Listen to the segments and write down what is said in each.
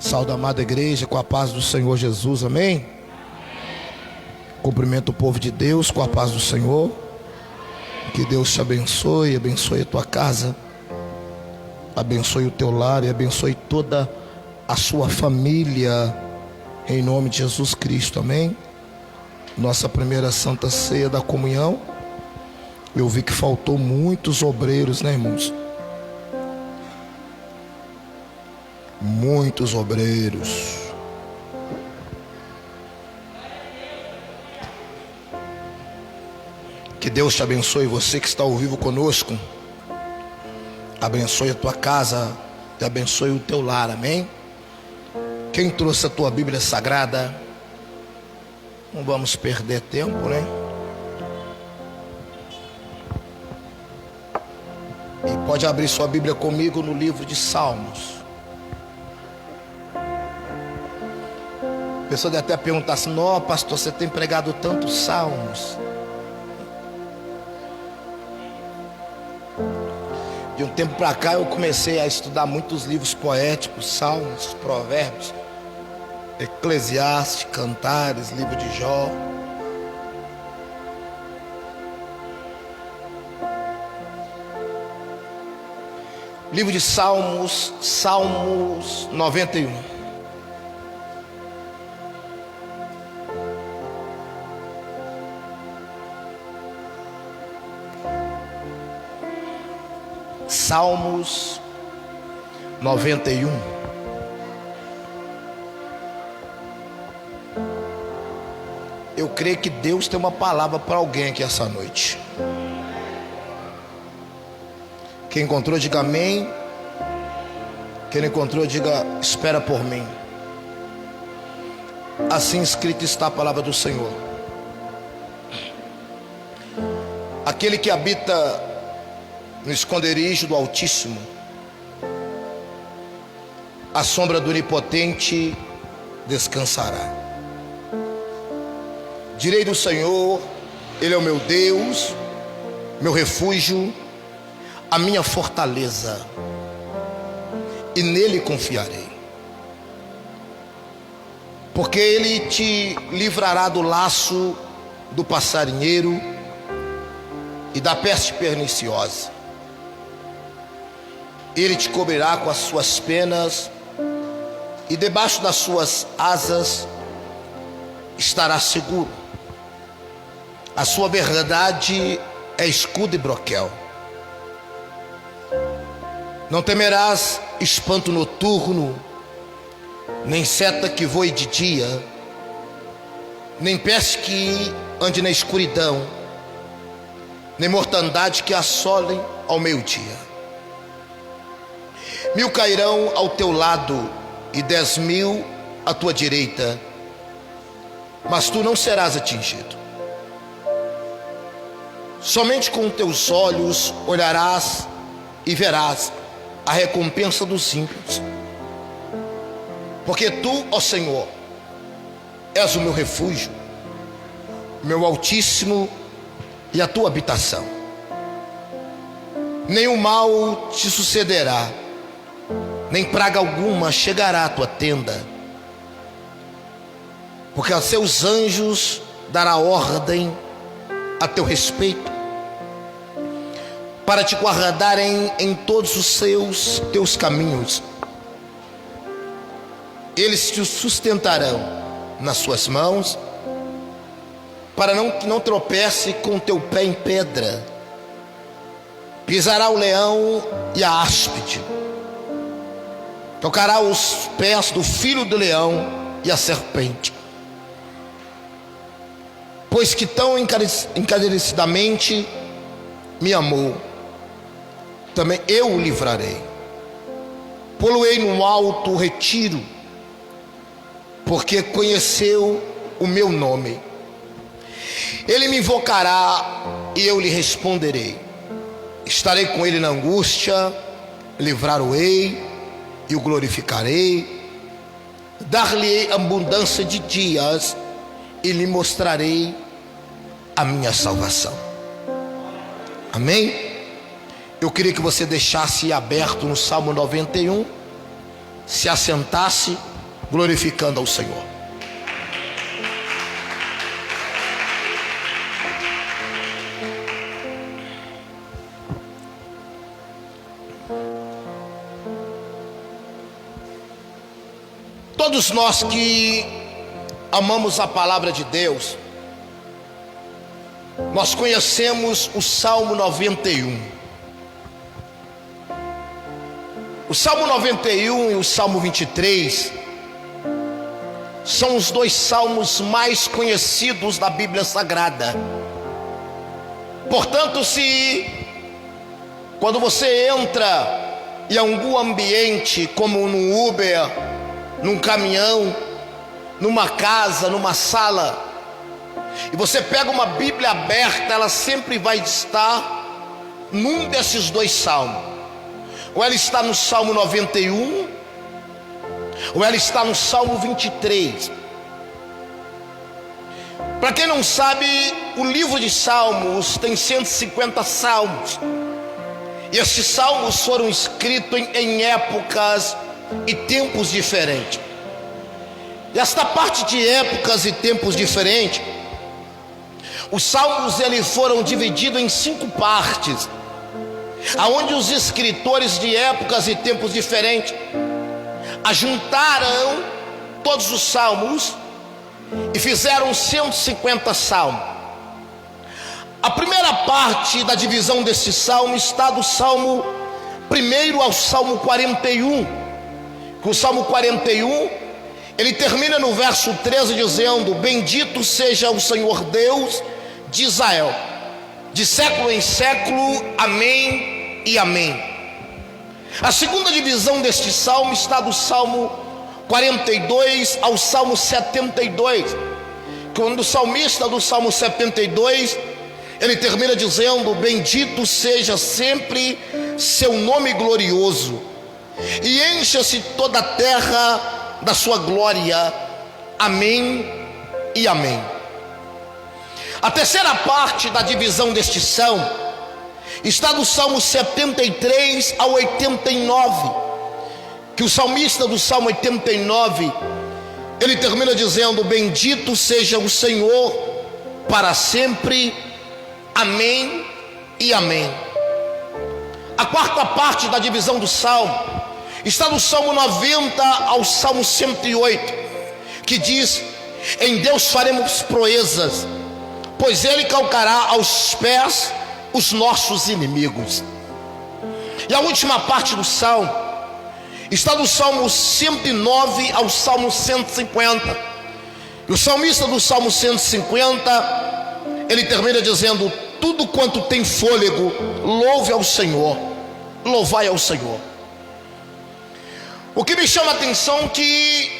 Saúde, amada igreja, com a paz do Senhor Jesus, amém? Cumprimento o povo de Deus com a paz do Senhor. Que Deus te abençoe, abençoe a tua casa, abençoe o teu lar e abençoe toda a sua família, em nome de Jesus Cristo, amém? Nossa primeira Santa Ceia da Comunhão, eu vi que faltou muitos obreiros, né, irmãos? Muitos obreiros. Que Deus te abençoe, você que está ao vivo conosco. Abençoe a tua casa e abençoe o teu lar, amém? Quem trouxe a tua Bíblia Sagrada? Não vamos perder tempo, né? E pode abrir sua Bíblia comigo no livro de Salmos. A pessoa deve até perguntar assim: não, pastor, você tem pregado tantos salmos. De um tempo para cá eu comecei a estudar muitos livros poéticos, salmos, provérbios, Eclesiastes, Cantares, livro de Jó. Livro de Salmos, Salmos 91. Salmos 91. Eu creio que Deus tem uma palavra para alguém aqui essa noite. Quem encontrou, diga amém. Quem não encontrou, diga espera por mim. Assim escrita está a palavra do Senhor. Aquele que habita no esconderijo do Altíssimo, a sombra do Onipotente descansará. Direi do Senhor, Ele é o meu Deus, meu refúgio, a minha fortaleza, e nele confiarei. Porque Ele te livrará do laço do passarinheiro e da peste perniciosa. Ele te cobrirá com as suas penas, e debaixo das suas asas estará seguro. A sua verdade é escudo e broquel. Não temerás espanto noturno, nem seta que voe de dia, nem peste que ande na escuridão, nem mortandade que assole ao meio-dia. 1000 cairão ao teu lado e 10.000 à tua direita, mas tu não serás atingido. Somente com teus olhos olharás e verás a recompensa dos ímpios. Porque tu, ó Senhor, és o meu refúgio, meu Altíssimo, e a tua habitação. Nenhum mal te sucederá, nem praga alguma chegará à tua tenda, porque aos seus anjos dará ordem a teu respeito, para te guardarem em todos os teus caminhos. Eles te sustentarão nas suas mãos, para não tropece com teu pé em pedra. Pisará o leão e a áspide, tocará os pés do filho do leão e a serpente. Pois que tão encarecidamente me amou, também eu o livrarei. Pô-lo-ei num alto retiro, porque conheceu o meu nome. Ele me invocará e eu lhe responderei. Estarei com ele na angústia, livrar-o-ei e o glorificarei. Dar-lhe-ei abundância de dias e lhe mostrarei a minha salvação. Amém? Eu queria que você deixasse aberto no Salmo 91, se assentasse glorificando ao Senhor. Todos nós que amamos a palavra de Deus, nós conhecemos o Salmo 91. O Salmo 91 e o Salmo 23 são os dois salmos mais conhecidos da Bíblia Sagrada. Portanto, quando você entra em algum ambiente, como no Uber, num caminhão, numa casa, numa sala, e você pega uma Bíblia aberta, ela sempre vai estar num desses dois salmos. Ou ela está no Salmo 91, ou ela está no Salmo 23. Para quem não sabe, o livro de Salmos tem 150 salmos. E esses salmos foram escritos em épocas e tempos diferentes. E esta parte de épocas e tempos diferentes, os salmos eles foram divididos em 5 partes, aonde os escritores de épocas e tempos diferentes ajuntaram todos os salmos e fizeram 150 salmos. A primeira parte da divisão desse salmo está do Salmo 1 ao Salmo 41. Que o Salmo 41, ele termina no verso 13 dizendo: bendito seja o Senhor Deus de Israel, de século em século, amém e amém. A segunda divisão deste salmo está do Salmo 42 ao Salmo 72, quando o salmista do Salmo 72, ele termina dizendo: bendito seja sempre seu nome glorioso, e encha-se toda a terra da sua glória, amém e amém. A terceira parte da divisão deste salmo está do Salmo 73 ao 89, que o salmista do Salmo 89, ele termina dizendo: bendito seja o Senhor para sempre, amém e amém. A quarta parte da divisão do salmo está do Salmo 90 ao Salmo 108, que diz: em Deus faremos proezas, pois Ele calcará aos pés os nossos inimigos. E a última parte do salmo está do Salmo 109 ao Salmo 150. E o salmista do Salmo 150, ele termina dizendo: tudo quanto tem fôlego, louve ao Senhor, louvai ao Senhor. O que me chama a atenção é que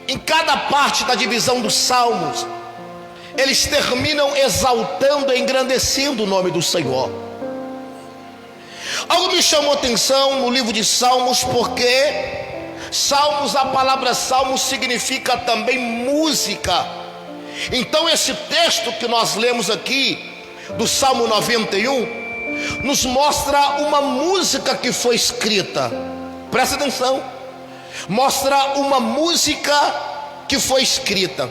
em cada parte da divisão dos salmos, eles terminam exaltando e engrandecendo o nome do Senhor. Algo me chamou a atenção no livro de Salmos, porque Salmos, a palavra Salmos significa também música. Então esse texto que nós lemos aqui, do Salmo 91, nos mostra uma música que foi escrita. Presta atenção. Mostra uma música que foi escrita.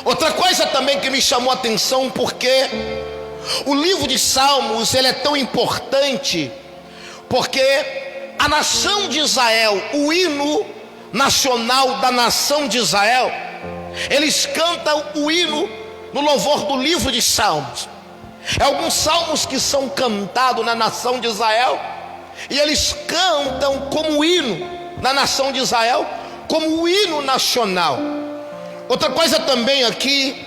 Outra coisa também que me chamou a atenção, porque o livro de Salmos, ele é tão importante, porque a nação de Israel, o hino nacional da nação de Israel, eles cantam o hino no louvor do livro de Salmos. Alguns salmos que são cantados na nação de Israel, e eles cantam como hino na nação de Israel, como o hino nacional. Outra coisa também aqui,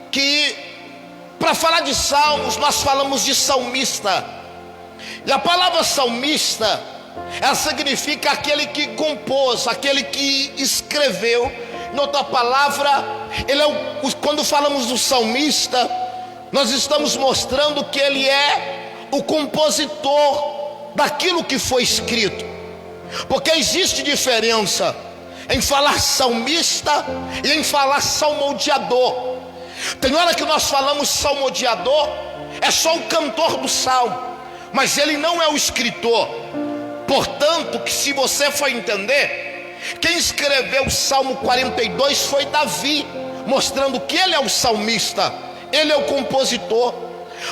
que para falar de salmos, nós falamos de salmista. E a palavra salmista, ela significa aquele que compôs, aquele que escreveu. Em outra palavra, ele quando falamos do salmista, nós estamos mostrando que ele é o compositor daquilo que foi escrito. Porque existe diferença em falar salmista e em falar salmodiador. Tem hora que nós falamos salmodiador, é só o cantor do salmo, mas ele não é o escritor. Portanto, que se você for entender, quem escreveu o Salmo 42 foi Davi, mostrando que ele é o salmista, ele é o compositor.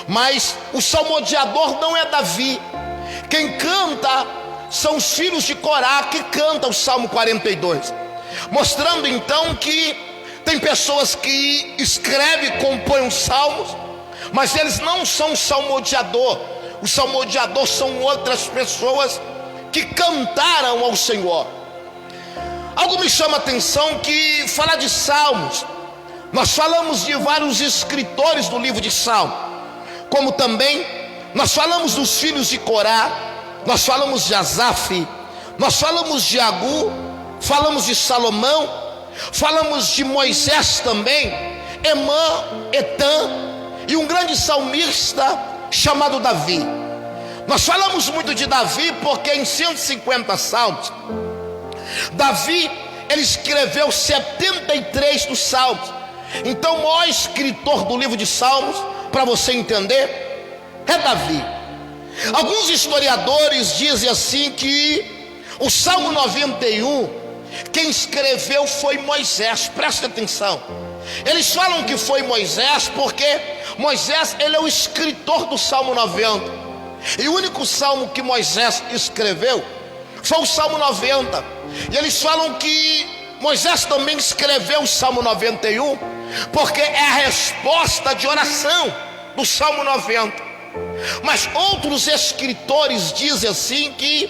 Mas o salmodiador não é Davi. Quem canta são os filhos de Corá, que cantam o Salmo 42, mostrando então que tem pessoas que escrevem e compõem os salmos, mas eles não são salmodiador. O salmodiador são outras pessoas que cantaram ao Senhor. Algo me chama a atenção que falar de salmos, nós falamos de vários escritores do livro de Salmo, como também nós falamos dos filhos de Corá, nós falamos de Asaf, nós falamos de Agu, falamos de Salomão, falamos de Moisés também, Emã, Etã e um grande salmista chamado Davi. Nós falamos muito de Davi porque em 150 salmos, Davi, ele escreveu 73 dos salmos. Então o maior escritor do livro de Salmos, para você entender, é Davi. Alguns historiadores dizem assim que o Salmo 91, quem escreveu foi Moisés. Preste atenção, eles falam que foi Moisés porque Moisés, ele é o escritor do Salmo 90, e o único salmo que Moisés escreveu foi o Salmo 90. E eles falam que Moisés também escreveu o Salmo 91 porque é a resposta de oração do Salmo 90. Mas outros escritores dizem assim que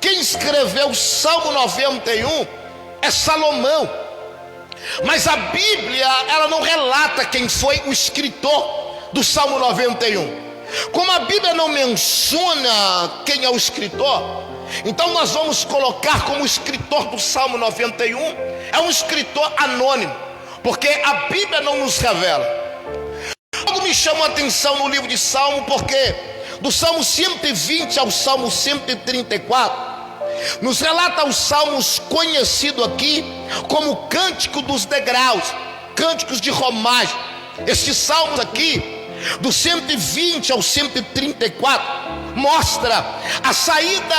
quem escreveu o Salmo 91 é Salomão. Mas a Bíblia, ela não relata quem foi o escritor do Salmo 91. Como a Bíblia não menciona quem é o escritor, então nós vamos colocar como escritor do Salmo 91 é um escritor anônimo, porque a Bíblia não nos revela. Algo me chama a atenção no livro de Salmo, porque do Salmo 120 ao Salmo 134 nos relata os salmos conhecidos aqui como Cântico dos Degraus, Cânticos de Romagem. Estes salmos aqui, do 120 ao 134, mostra a saída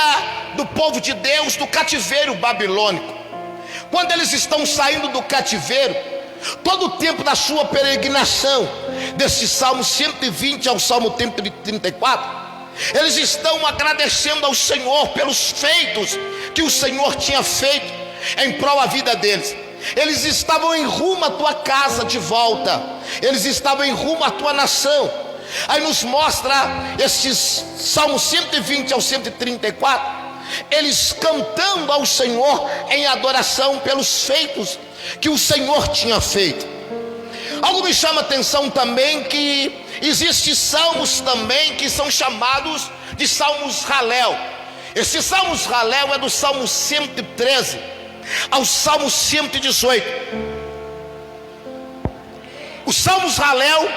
do povo de Deus do cativeiro babilônico. Quando eles estão saindo do cativeiro, todo o tempo da sua peregrinação, desse Salmo 120 ao Salmo 134, eles estão agradecendo ao Senhor pelos feitos que o Senhor tinha feito em prol da vida deles. Eles estavam em rumo à tua casa de volta, eles estavam em rumo à tua nação. Aí nos mostra esses Salmos 120 ao 134, eles cantando ao Senhor em adoração pelos feitos que o Senhor tinha feito. Algo me chama a atenção também que existem salmos também que são chamados de salmos Halel. Esse salmos Halel é do Salmo 113 ao Salmo 118. Os salmos Halel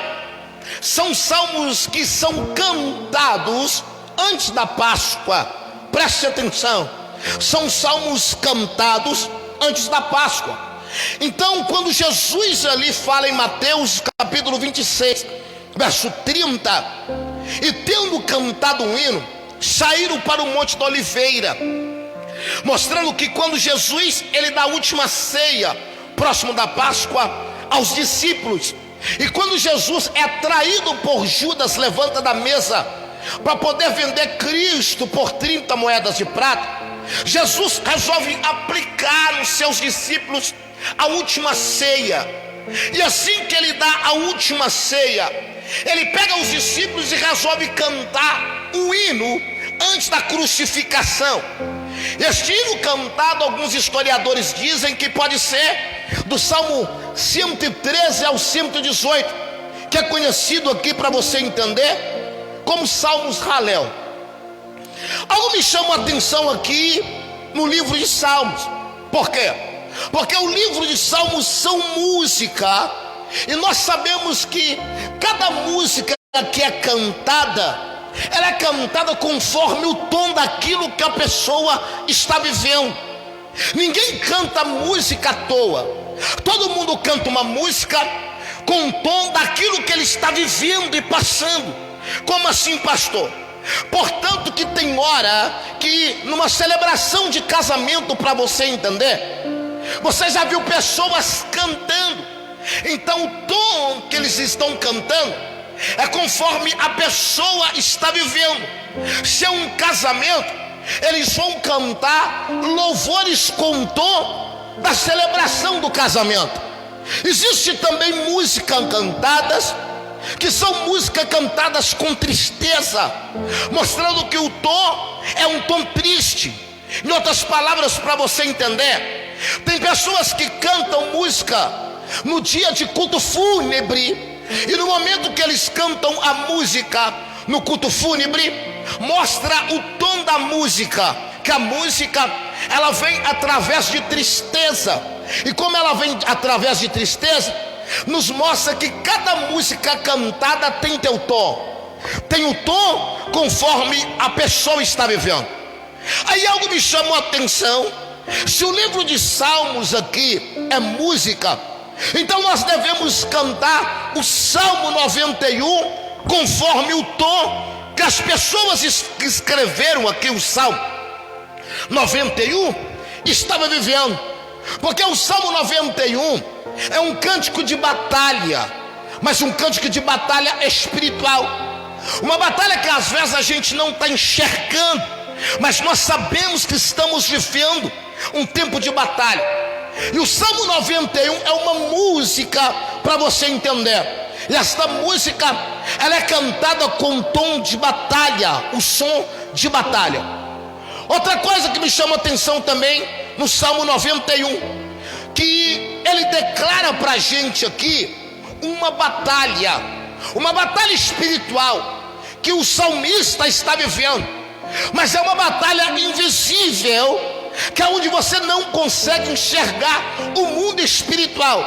são salmos que são cantados antes da Páscoa. Preste atenção, são salmos cantados antes da Páscoa. Então quando Jesus ali fala em Mateus capítulo 26 verso 30, e tendo cantado um hino, saíram para o Monte da Oliveira, mostrando que quando Jesus, ele dá a última ceia, próximo da Páscoa, aos discípulos, e quando Jesus é traído por Judas, levanta da mesa, para poder vender Cristo por 30 moedas de prata, Jesus resolve aplicar nos seus discípulos a última ceia, e assim que ele dá a última ceia, ele pega os discípulos e resolve cantar um hino antes da crucificação. Este hino cantado, alguns historiadores dizem que pode ser do Salmo 113 ao 118, que é conhecido aqui, para você entender, como Salmos Halel. Algo me chama a atenção aqui no livro de Salmos. Por quê? Porque o livro de Salmos são música, e nós sabemos que cada música que é cantada, ela é cantada conforme o tom daquilo que a pessoa está vivendo. Ninguém canta música à toa. Todo mundo canta uma música com o tom daquilo que ele está vivendo e passando. Como assim, pastor? Portanto que tem hora que numa celebração de casamento, para você entender, você já viu pessoas cantando, então o tom que eles estão cantando é conforme a pessoa está vivendo. Se é um casamento, eles vão cantar louvores com o tom da celebração do casamento. Existe também música cantadas que são músicas cantadas com tristeza, mostrando que o tom é um tom triste. Em outras palavras, para você entender, tem pessoas que cantam música no dia de culto fúnebre, e no momento que eles cantam a música no culto fúnebre, mostra o tom da música, que a música ela vem através de tristeza, e como ela vem através de tristeza, nos mostra que cada música cantada tem teu tom, tem o tom conforme a pessoa está vivendo. Aí algo me chamou a atenção. Se o livro de Salmos aqui é música, então nós devemos cantar o Salmo 91 conforme o tom que as pessoas que escreveram aqui o Salmo 91 estavam vivendo. Porque o Salmo 91 é um cântico de batalha, mas um cântico de batalha espiritual. Uma batalha que às vezes a gente não está enxergando, mas nós sabemos que estamos vivendo um tempo de batalha. E o Salmo 91 é uma música para você entender. E esta música, ela é cantada com tom de batalha, o som de batalha. Outra coisa que me chama a atenção também no Salmo 91, que ele declara para a gente aqui uma batalha espiritual que o salmista está vivendo, mas é uma batalha invisível, que é onde você não consegue enxergar o mundo espiritual,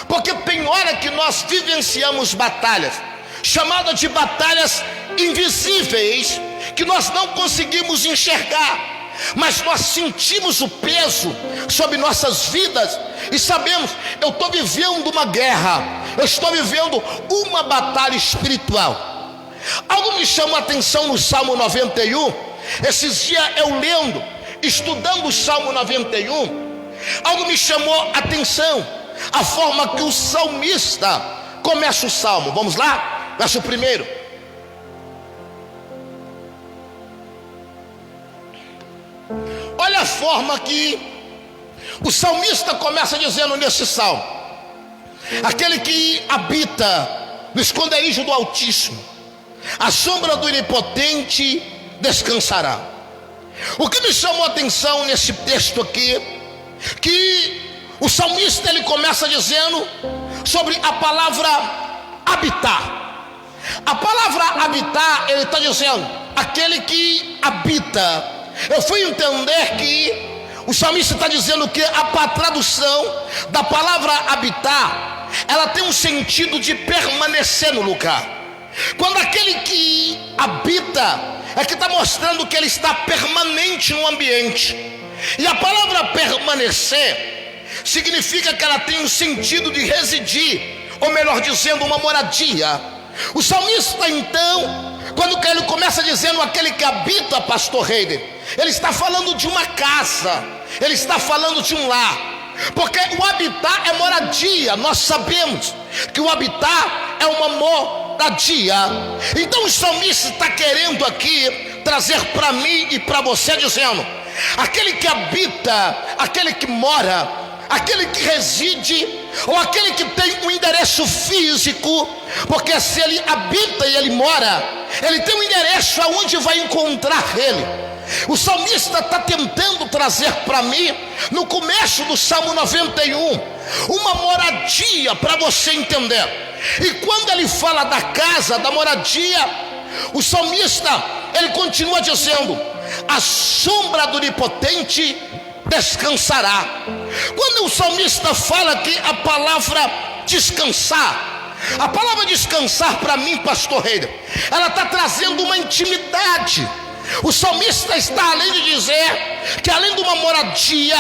porque tem hora que nós vivenciamos batalhas, chamadas de batalhas invisíveis, que nós não conseguimos enxergar, mas nós sentimos o peso sobre nossas vidas e sabemos, eu estou vivendo uma guerra, eu estou vivendo uma batalha espiritual. Algo me chamou a atenção no Salmo 91, esses dias eu lendo, estudando o Salmo 91, algo me chamou a atenção, a forma que o salmista começa o Salmo. Vamos lá? Verso 1. Olha a forma que o salmista começa dizendo nesse salmo: aquele que habita no esconderijo do Altíssimo, a sombra do Onipotente descansará. O que me chamou a atenção nesse texto aqui, que o salmista ele começa dizendo sobre a palavra habitar. A palavra habitar, ele está dizendo aquele que habita. Eu fui entender que o salmista está dizendo que a tradução da palavra habitar, ela tem um sentido de permanecer no lugar. Quando aquele que habita, é que está mostrando que ele está permanente no ambiente. E a palavra permanecer significa que ela tem um sentido de residir, ou melhor dizendo, uma moradia. O salmista então, quando ele começa dizendo aquele que habita, pastor Heider, ele está falando de uma casa, ele está falando de um lar, porque o habitar é moradia. Nós sabemos que o habitar é uma moradia. Então o salmista está querendo aqui trazer para mim e para você, dizendo: aquele que habita, aquele que mora, aquele que reside, ou aquele que tem um endereço físico, porque se ele habita e ele mora, ele tem um endereço aonde vai encontrar ele. O salmista está tentando trazer para mim, no começo do Salmo 91, uma moradia para você entender. E quando ele fala da casa, da moradia, o salmista, ele continua dizendo: a sombra do Onipotente descansará. Quando o salmista fala aqui a palavra descansar, a palavra descansar para mim, pastor Heider, ela está trazendo uma intimidade. O salmista está além de dizer que além de uma moradia,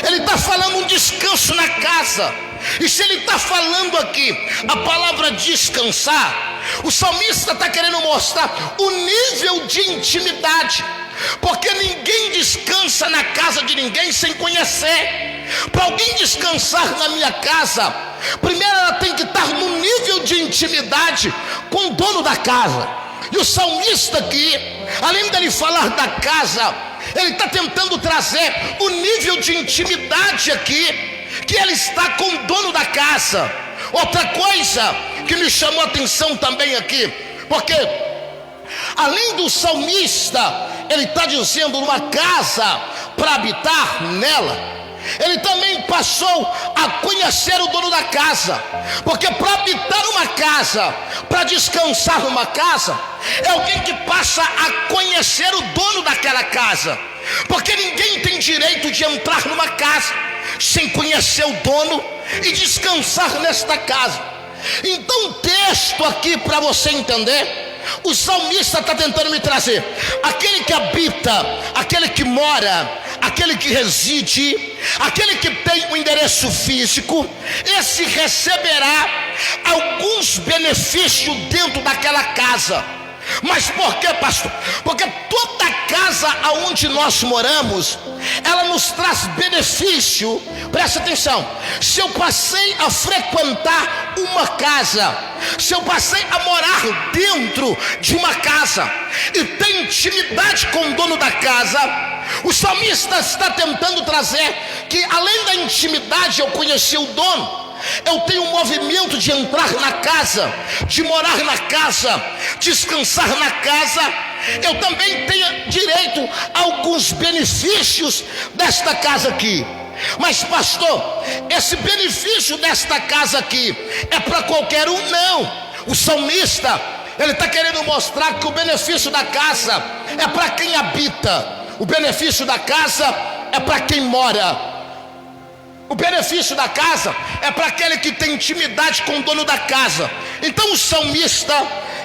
ele está falando um descanso na casa. E se ele está falando aqui a palavra descansar, o salmista está querendo mostrar o nível de intimidade, porque ninguém descansa na casa de ninguém sem conhecer. Para alguém descansar na minha casa, primeiro ela tem que estar no nível de intimidade com o dono da casa. E o salmista aqui, além dele falar da casa, ele está tentando trazer o nível de intimidade aqui, que ele está com o dono da casa. Outra coisa que me chamou a atenção também aqui, porque além do salmista, ele está dizendo uma casa para habitar nela, ele também passou a conhecer o dono da casa, porque para habitar uma casa, para descansar numa casa, é alguém que passa a conhecer o dono daquela casa, porque ninguém tem direito de entrar numa casa sem conhecer o dono e descansar nesta casa. Então o texto aqui, para você entender, o salmista está tentando me trazer aquele que habita, aquele que mora, aquele que reside, aquele que tem um endereço físico, esse receberá alguns benefícios dentro daquela casa. Mas por quê, pastor? Porque toda casa aonde nós moramos, ela nos traz benefício. Presta atenção, se eu passei a frequentar uma casa, se eu passei a morar dentro de uma casa e tenho intimidade com o dono da casa, o salmista está tentando trazer que além da intimidade eu conheci o dono, eu tenho um movimento de entrar na casa, de morar na casa, descansar na casa. Eu também tenho direito a alguns benefícios desta casa aqui. Mas pastor, esse benefício desta casa aqui é para qualquer um? Não. O salmista, ele está querendo mostrar que o benefício da casa é para quem habita, o benefício da casa é para quem mora. O benefício da casa é para aquele que tem intimidade com o dono da casa. Então o salmista,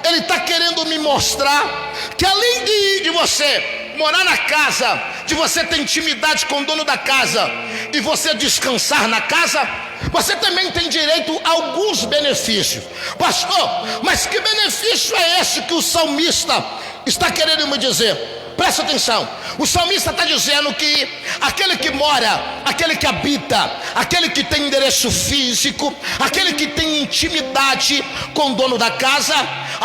ele está querendo me mostrar que além de você morar na casa, de você ter intimidade com o dono da casa e você descansar na casa, você também tem direito a alguns benefícios. Pastor, mas que benefício é esse que o salmista está querendo me dizer? Presta atenção, o salmista está dizendo que aquele que mora, aquele que habita, aquele que tem endereço físico, aquele que tem intimidade com o dono da casa,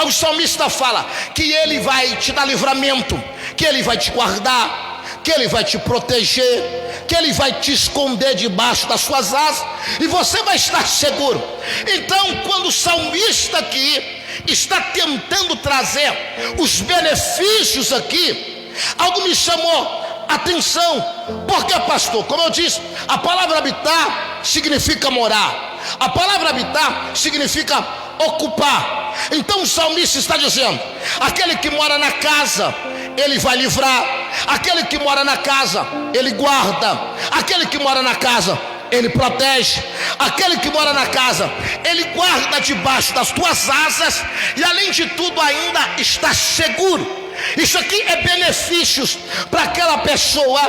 o salmista fala que ele vai te dar livramento, que ele vai te guardar, que ele vai te proteger, que ele vai te esconder debaixo das suas asas e você vai estar seguro. Então quando o salmista aqui está tentando trazer os benefícios aqui, algo me chamou a atenção. Porque, pastor, como eu disse, a palavra habitar significa morar, a palavra habitar significa ocupar. Então o salmista está dizendo: aquele que mora na casa, ele vai livrar. Aquele que mora na casa, ele guarda. Aquele que mora na casa, ele protege. Aquele que mora na casa, ele guarda debaixo das tuas asas e além de tudo ainda está seguro. Isso aqui é benefícios para aquela pessoa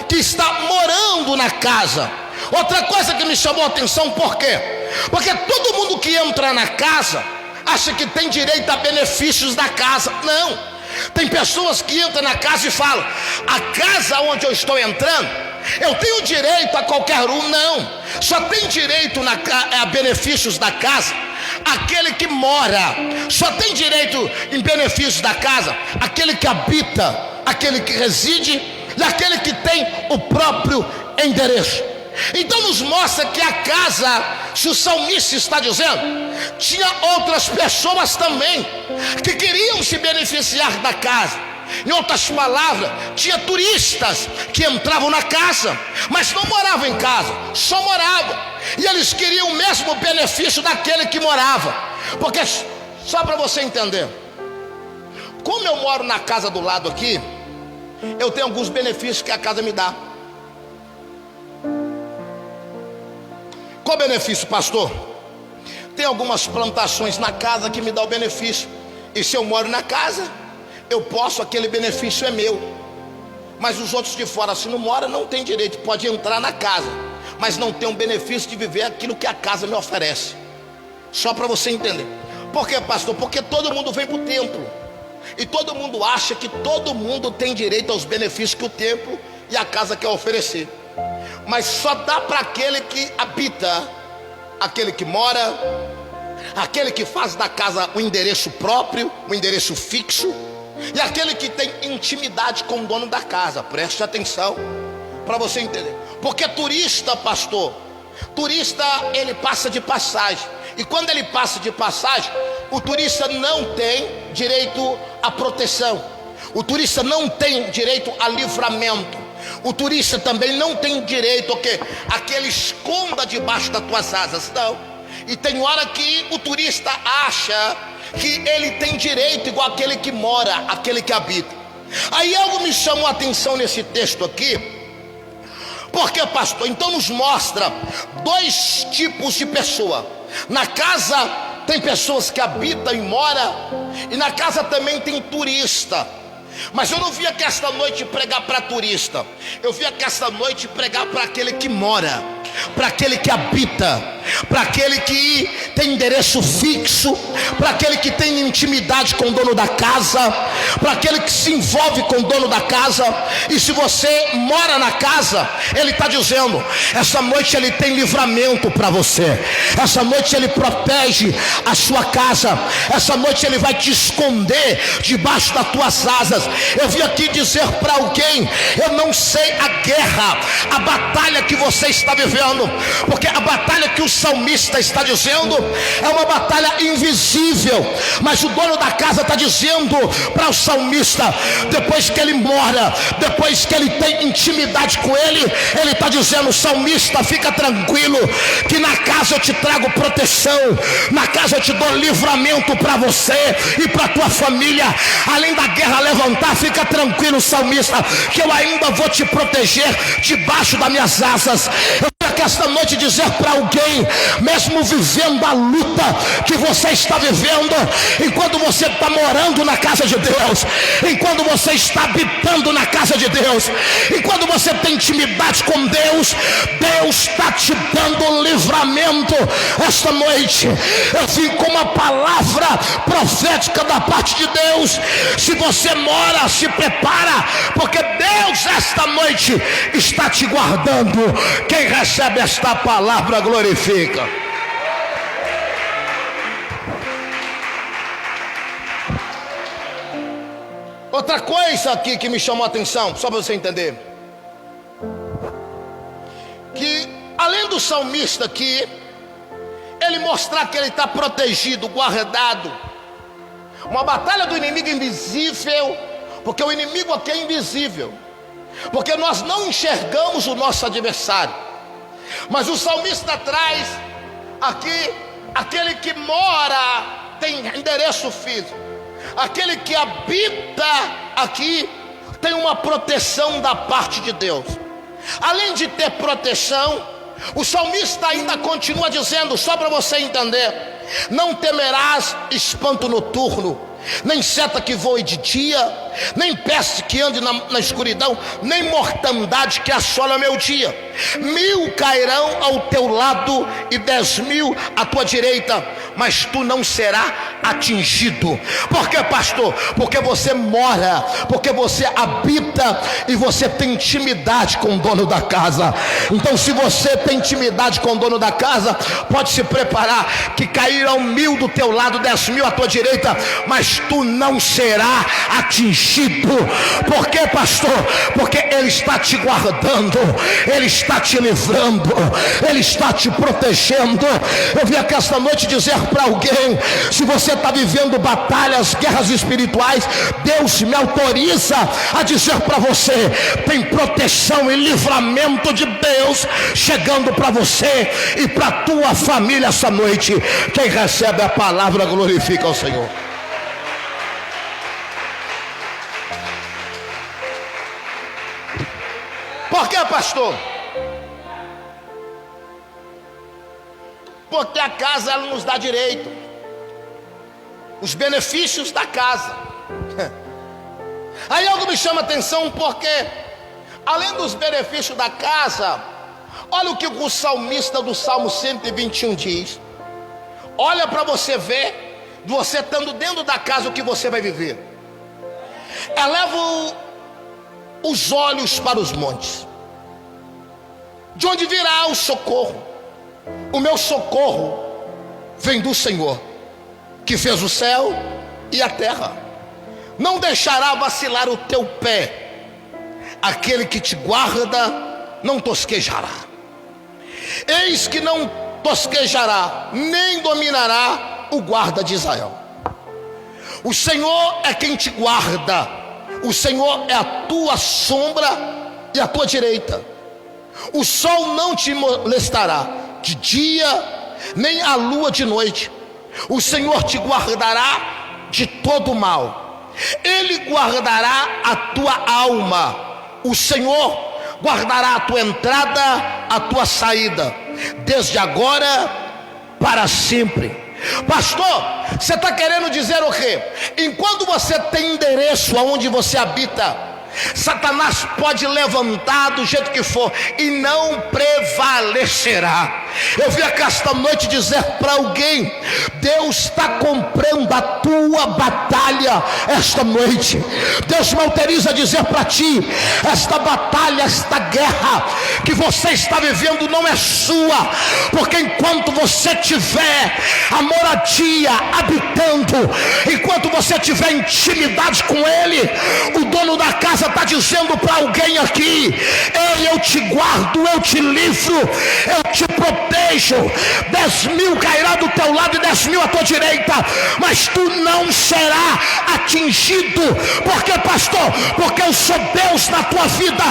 que está morando na casa. Outra coisa que me chamou a atenção, por quê? Porque todo mundo que entra na casa acha que tem direito a benefícios da casa. Não, tem pessoas que entram na casa e falam: a casa onde eu estou entrando, eu tenho direito a qualquer um. Não, só tem direito a benefícios da casa aquele que mora. Só tem direito em benefícios da casa aquele que habita, aquele que reside e aquele que tem o próprio endereço. Então nos mostra que a casa, se o salmista está dizendo, tinha outras pessoas também que queriam se beneficiar da casa. Em outras palavras, tinha turistas que entravam na casa, mas não moravam em casa, só moravam. E eles queriam o mesmo benefício daquele que morava. Porque, só para você entender, como eu moro na casa do lado aqui, eu tenho alguns benefícios que a casa me dá. Qual benefício, pastor? Tem algumas plantações na casa que me dá o benefício. E se eu moro na casa, eu posso, aquele benefício é meu. Mas os outros de fora, se não mora, não tem direito. Pode entrar na casa, mas não tem o benefício de viver aquilo que a casa me oferece. Só para você entender. Por quê, pastor? Porque todo mundo vem para o templo, e todo mundo acha que todo mundo tem direito aos benefícios que o templo e a casa quer oferecer. Mas só dá para aquele que habita, aquele que mora, aquele que faz da casa o endereço próprio, o endereço fixo, e aquele que tem intimidade com o dono da casa. Preste atenção para você entender. Porque turista, pastor, turista, ele passa de passagem, e quando ele passa de passagem, o turista não tem direito à proteção, o turista não tem direito a livramento, o turista também não tem direito a que ele esconda debaixo das tuas asas, não. E tem hora que o turista acha que ele tem direito igual aquele que mora, aquele que habita. Aí algo me chamou a atenção nesse texto aqui. Porque, pastor, então nos mostra dois tipos de pessoa. Na casa tem pessoas que habitam e moram, e na casa também tem turista. Mas eu não vim aqui esta noite pregar para turista, eu vim aqui esta noite pregar para aquele que mora, para aquele que habita, para aquele que tem endereço fixo, para aquele que tem intimidade com o dono da casa, para aquele que se envolve com o dono da casa. E se você mora na casa, ele está dizendo: essa noite ele tem livramento para você, essa noite ele protege a sua casa, essa noite ele vai te esconder debaixo das tuas asas. Eu vim aqui dizer para alguém: eu não sei a guerra, a batalha que você está vivendo, porque a batalha que o salmista está dizendo é uma batalha invisível, mas o dono da casa está dizendo para o salmista, depois que ele mora, depois que ele tem intimidade com ele, ele está dizendo: salmista, fica tranquilo, que na casa eu te trago proteção, na casa eu te dou livramento para você e para tua família. Além da guerra levantar, fica tranquilo, salmista, que eu ainda vou te proteger debaixo das minhas asas. Eu quero que esta noite dizer para alguém, mesmo vivendo a luta que você está vivendo, enquanto você está morando na casa de Deus, enquanto você está habitando na casa de Deus, enquanto você tem intimidade com Deus, Deus está te dando livramento. Esta noite eu vim com uma palavra profética da parte de Deus. Se você mora, se prepara, porque Deus esta noite está te guardando. Quem recebe esta palavra glorifica. Outra coisa aqui que me chamou a atenção, só para você entender, que além do salmista aqui, ele mostrar que ele está protegido, guardado, uma batalha do inimigo invisível, porque o inimigo aqui é invisível, porque nós não enxergamos o nosso adversário, mas o salmista traz aqui, aquele que mora tem endereço físico, aquele que habita aqui tem uma proteção da parte de Deus. Além de ter proteção, o salmista ainda continua dizendo, só para você entender: não temerás espanto noturno, nem seta que voe de dia, nem peste que ande na escuridão, nem mortandade que assola meu dia. 1000 cairão ao teu lado e 10.000 à tua direita, mas tu não serás atingido. Por que, pastor? Porque você mora, porque você habita e você tem intimidade com o dono da casa. Então, se você tem intimidade com o dono da casa, pode se preparar que cairão 1000 do teu lado, 10.000 à tua direita, mas tu não serás atingido. Por que, pastor? Porque ele está te guardando, ele está te livrando, ele está te protegendo. Eu vim aqui esta noite dizer para alguém: se você está vivendo batalhas, guerras espirituais, Deus me autoriza a dizer para você: tem proteção e livramento de Deus chegando para você e para a tua família essa noite. Quem recebe a palavra glorifica ao Senhor. Por que, pastor? Porque a casa, ela nos dá direito, os benefícios da casa. Aí algo me chama a atenção, porque além dos benefícios da casa, olha o que o salmista do Salmo 121 diz. Olha para você ver, você estando dentro da casa, o que você vai viver. Eleva os olhos para os montes, de onde virá o socorro? O meu socorro vem do Senhor, que fez o céu e a terra. Não deixará vacilar o teu pé, aquele que te guarda não tosquejará. Eis que não tosquejará, nem dominará o guarda de Israel. O Senhor é quem te guarda, o Senhor é a tua sombra e a tua direita. O sol não te molestará de dia, nem a lua de noite. O Senhor te guardará de todo mal. Ele guardará a tua alma. O Senhor guardará a tua entrada, a tua saída, desde agora para sempre. Pastor, você está querendo dizer o quê? Enquanto você tem endereço aonde você habita, Satanás pode levantar do jeito que for e não prevalecerá. Eu vim aqui esta noite dizer para alguém: Deus está comprando a tua batalha esta noite. Deus me autoriza a dizer para ti: esta batalha, esta guerra que você está vivendo não é sua, porque enquanto você tiver a moradia habitando, enquanto você tiver intimidade com Ele, o dono da casa está dizendo para alguém aqui: ei, eu te guardo, eu te livro, eu te protejo. 10.000 cairá do teu lado e 10.000 à tua direita, mas tu não será atingido. Porque, pastor? Porque eu sou Deus na tua vida.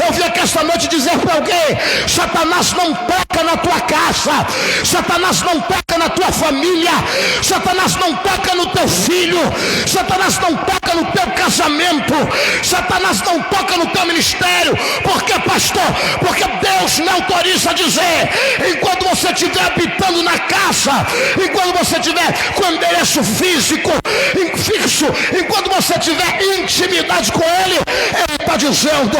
Eu vim aqui esta noite dizer para alguém: Satanás não toca na tua casa, Satanás não toca na tua família, Satanás não toca no teu filho, Satanás não toca no teu casamento, Satanás não toca no teu ministério. Por que, pastor? Porque Deus me autoriza a dizer: enquanto você estiver habitando na casa, enquanto você estiver com endereço físico fixo, enquanto você tiver intimidade com Ele, Ele está dizendo: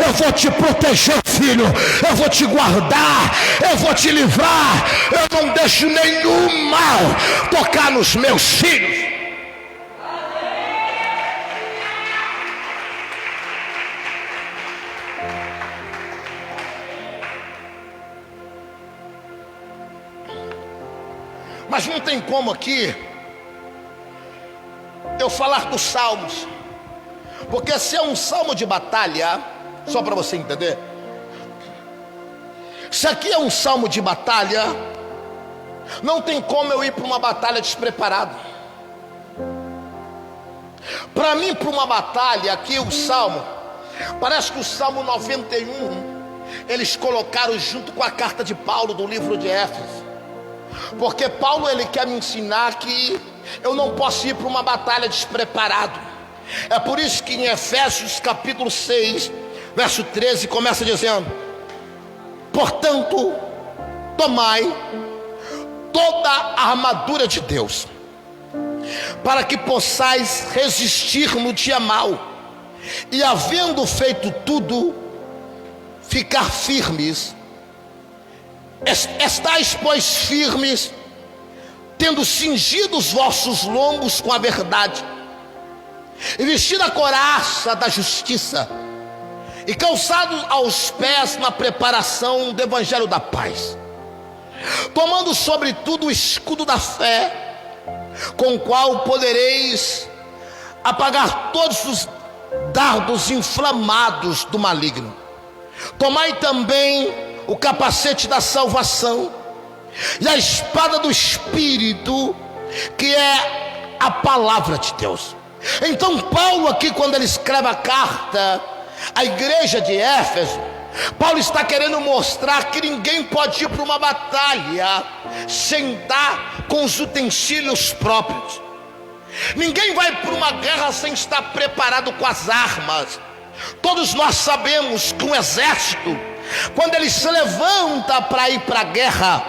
eu vou te proteger, filho, eu vou te guardar, eu vou te livrar, eu não deixo nenhum mal tocar nos meus filhos. Mas não tem como aqui eu falar dos salmos, porque se é um salmo de batalha, só para você entender, se aqui é um salmo de batalha, não tem como eu ir para uma batalha despreparado. Para mim, para uma batalha, aqui o salmo, parece que o Salmo 91 eles colocaram junto com a carta de Paulo do livro de Éfeso, porque Paulo ele quer me ensinar que eu não posso ir para uma batalha despreparado. É por isso que em Efésios capítulo 6 verso 13 começa dizendo: portanto, tomai toda a armadura de Deus, para que possais resistir no dia mau, e havendo feito tudo, ficar firmes. Estais, pois, firmes, tendo cingido os vossos lombos com a verdade, e vestido a couraça da justiça, e calçados aos pés na preparação do evangelho da paz, tomando sobretudo o escudo da fé, com o qual podereis apagar todos os dardos inflamados do maligno. Tomai também o capacete da salvação e a espada do Espírito, que é a palavra de Deus. Então Paulo aqui, quando ele escreve a carta à igreja de Éfeso, Paulo está querendo mostrar que ninguém pode ir para uma batalha sem estar com os utensílios próprios. Ninguém vai para uma guerra sem estar preparado com as armas. Todos nós sabemos que um exército, quando ele se levanta para ir para a guerra,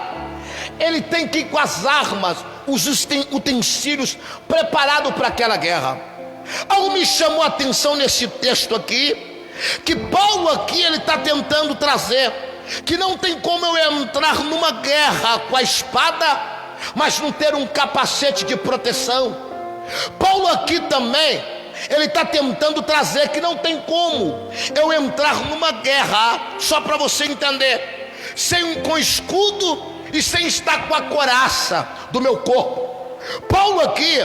ele tem que ir com as armas, os utensílios preparados para aquela guerra. Algo me chamou a atenção nesse texto aqui, que Paulo aqui ele está tentando trazer, que não tem como eu entrar numa guerra com a espada, mas não ter um capacete de proteção. Paulo aqui também, ele está tentando trazer que não tem como eu entrar numa guerra, só para você entender, com escudo e sem estar com a couraça do meu corpo. Paulo aqui,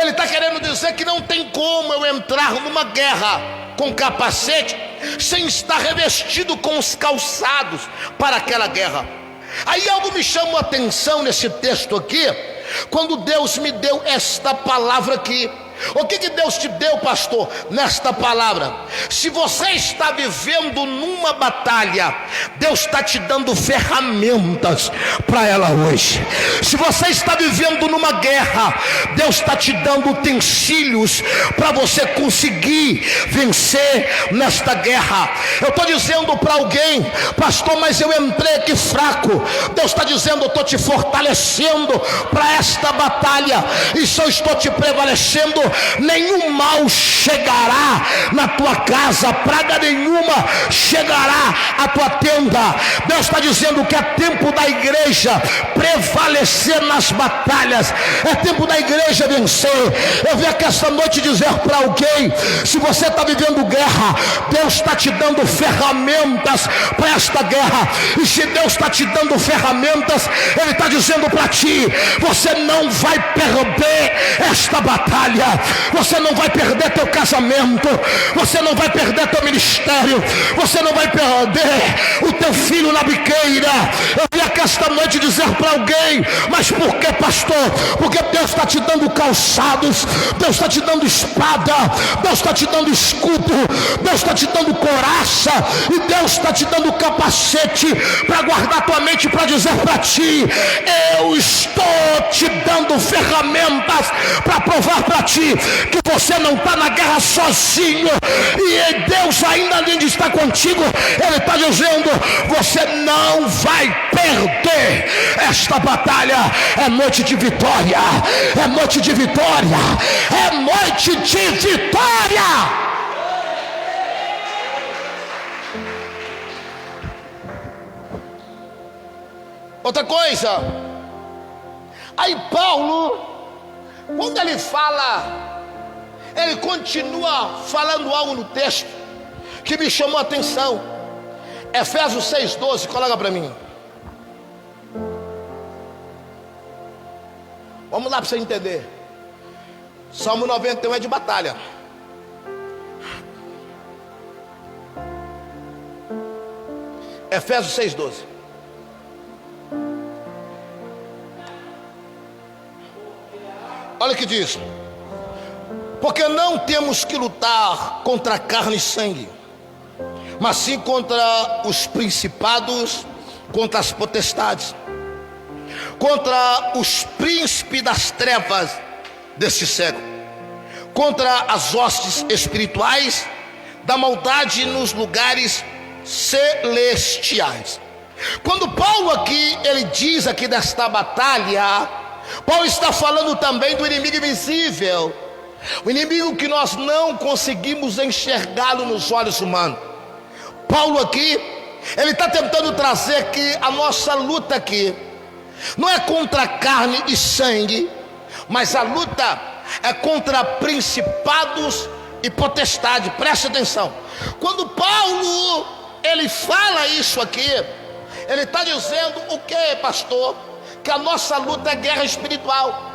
ele está querendo dizer que não tem como eu entrar numa guerra com capacete sem estar revestido com os calçados para aquela guerra. Aí algo me chamou a atenção nesse texto aqui, quando Deus me deu esta palavra aqui. O que Deus te deu, pastor, nesta palavra? Se você está vivendo numa batalha, Deus está te dando ferramentas para ela hoje. Se você está vivendo numa guerra, Deus está te dando utensílios para você conseguir vencer nesta guerra. Eu estou dizendo para alguém, pastor, mas eu entrei aqui fraco. Deus está dizendo, eu estou te fortalecendo para esta batalha, e se eu estou te prevalecendo, nenhum mal chegará na tua casa, praga nenhuma chegará à tua tenda. Deus está dizendo que é tempo da igreja prevalecer nas batalhas, é tempo da igreja vencer. Eu vim aqui esta noite dizer para alguém, se você está vivendo guerra, Deus está te dando ferramentas para esta guerra, e se Deus está te dando ferramentas, Ele está dizendo para ti, você não vai perder esta batalha, você não vai perder teu casamento, você não vai perder teu ministério, você não vai perder o teu filho na biqueira. Eu vim aqui esta noite dizer para alguém, mas por que, pastor? Porque Deus está te dando calçados, Deus está te dando espada, Deus está te dando escudo, Deus está te dando couraça, e Deus está te dando capacete para guardar tua mente, para dizer para ti, eu estou te dando ferramentas para provar para ti que você não está na guerra sozinho, e Deus ainda além de estar contigo, Ele está dizendo, você não vai perder esta batalha. É noite de vitória, é noite de vitória, é noite de vitória. Outra coisa, aí Paulo, quando ele fala, ele continua falando algo no texto que me chamou a atenção. Efésios 6,12, coloca para mim. Vamos lá para você entender. Salmo 91 é de batalha. Efésios 6,12. Olha o que diz: porque não temos que lutar contra carne e sangue, mas sim contra os principados, contra as potestades, contra os príncipes das trevas deste século, contra as hostes espirituais da maldade nos lugares celestiais. Quando Paulo aqui, ele diz aqui desta batalha, Paulo está falando também do inimigo invisível, o inimigo que nós não conseguimos enxergá-lo nos olhos humanos. Paulo aqui, ele está tentando trazer que a nossa luta aqui não é contra carne e sangue, mas a luta é contra principados e potestade. Preste atenção, quando Paulo ele fala isso aqui, ele está dizendo o que, pastor? Que a nossa luta é guerra espiritual.